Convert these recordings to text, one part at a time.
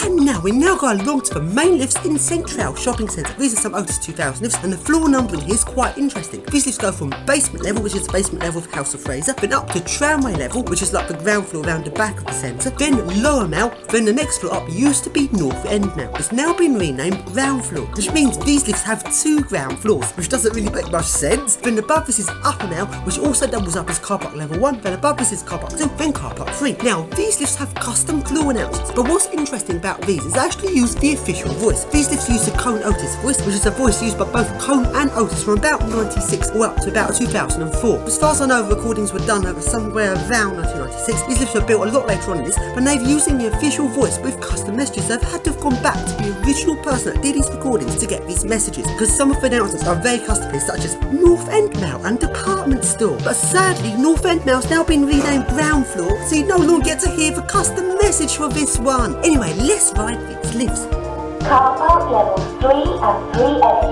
And now we go along to the main lifts in Central Shopping Centre. These are some Otis 2000 lifts, and the floor numbering here is quite interesting. These lifts go from basement level, which is the basement level of House of Fraser, then up to tramway level, which is like the ground floor around the back of the centre, then lower mall, then the next floor up used to be North End Mall. It's now been renamed ground floor, which means these lifts have 2 ground floors, which doesn't really make much sense. Then above this is upper mall, which also doubles up as car park level 1, then above this is car park 2, then car park 3. Now, these lifts have custom floor announcements, but what's interesting about these is I actually use the official voice. These lifts use the Cone Otis voice, which is a voice used by both Cone and Otis from about 96 or up to about 2004. As far as I know, recordings were done over somewhere around 1996. These lifts were built a lot later on in this, but they've using the official voice with custom messages. They've had to have gone back to the original person that did these recordings to get these messages, because some of the announcements are very customary, such as North End Mall and Department Store. But sadly, North End Mall's now been renamed ground floor, so you no longer get to hear the custom message for this one. Anyway, let's ride these lifts. Car park levels 3 and 3A.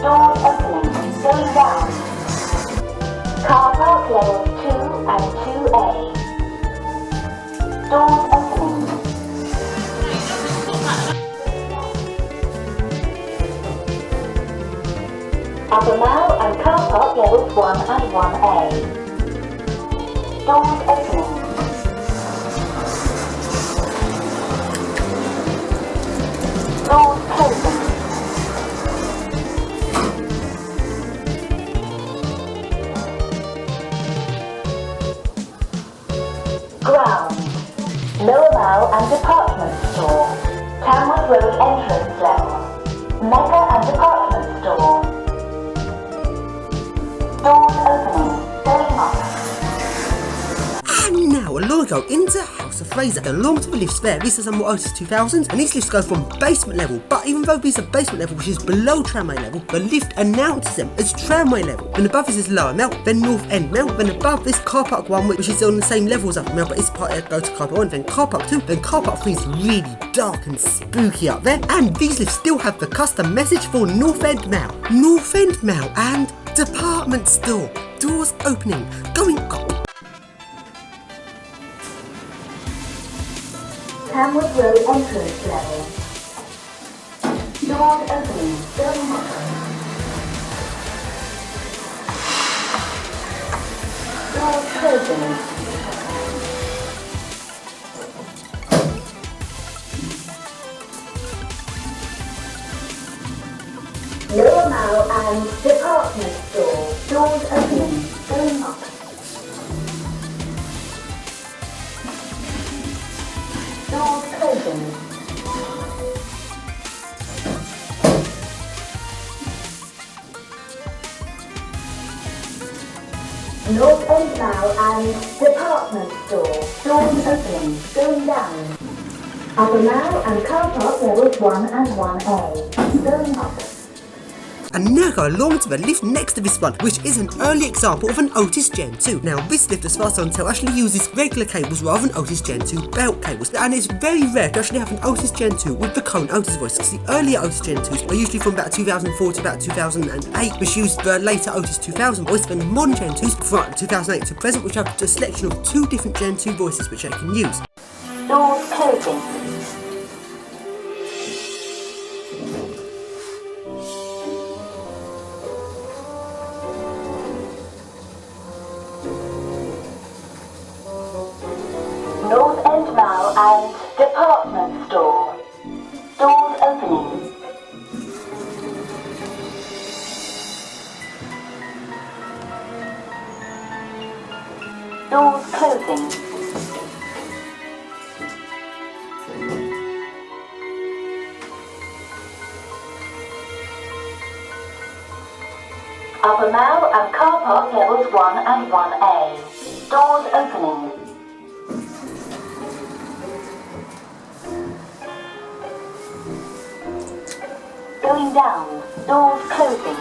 Doors opening, going down. Car park levels 2 and 2A. Doors opening. Upper mall and car park levels 1 and 1A. Doors opening. Doors closing. Ground. Lower mall and department store. Tamworth Road entrance level. Mecca and department store. Doors opening. Going up. And now along we go into House of Fraser. Along to the lifts there, these are some more Otis 2000s, and these lifts go from basement level, but even though these are basement level, which is below tramway level, the lift announces them as tramway level. Then above this is lower mall, then North End Mall, then above this car park 1, which is on the same level as upper mall, but it's part of go to car park 1, then car park 2, then car park 3 is really dark and spooky up there. And these lifts still have the custom message for North End Mall. North End Mall and department store. Doors opening, going up. Tamworth Road entrance level. Doors opening, going up. Doors closing. Lower mall and department store. Doors opening, going up. Doors closing. North End Mall and department store. Doors opening, going down. Upper mall and car park levels 1 and 1A. Going up. And now go along to the lift next to this one, which is an early example of an Otis Gen 2. Now this lift, as far as I can tell, actually uses regular cables rather than Otis Gen 2 belt cables, and it's very rare to actually have an Otis Gen 2 with the Cone Otis voice, because the earlier Otis Gen 2s are usually from about 2004 to about 2008, which used the later Otis 2000 voice, then the modern Gen 2s from 2008 to present, which have a selection of 2 different Gen 2 voices which they can use. Doors closing. North End Mall and department store. Doors opening. Doors closing. Upper mall and car park levels 1 and 1A. Doors opening. Going down. Doors closing.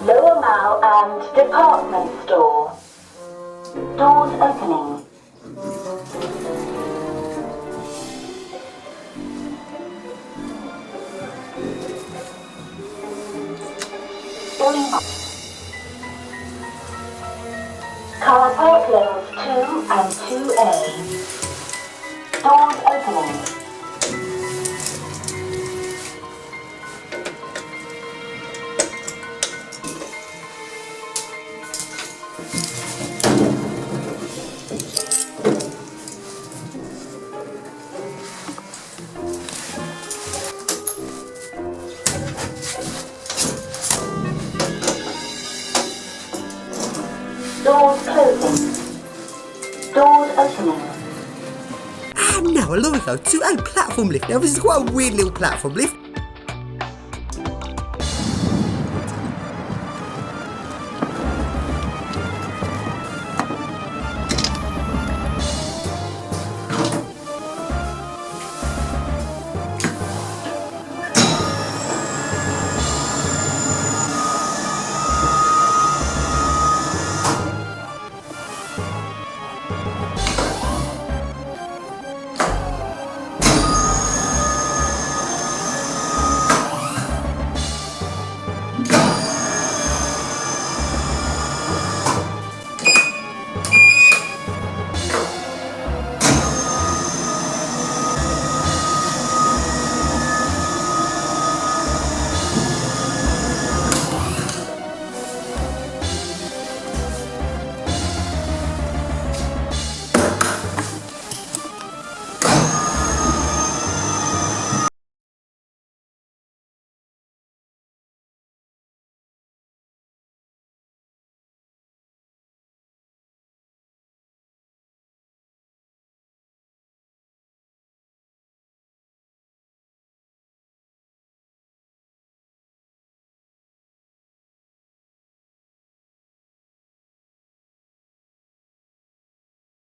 Lower mall and department store. Doors opening. Car park levels 2 and 2A. Doors opening. Doors closing. Doors opening. And now along we go to a platform lift. Now this is quite a weird little platform lift.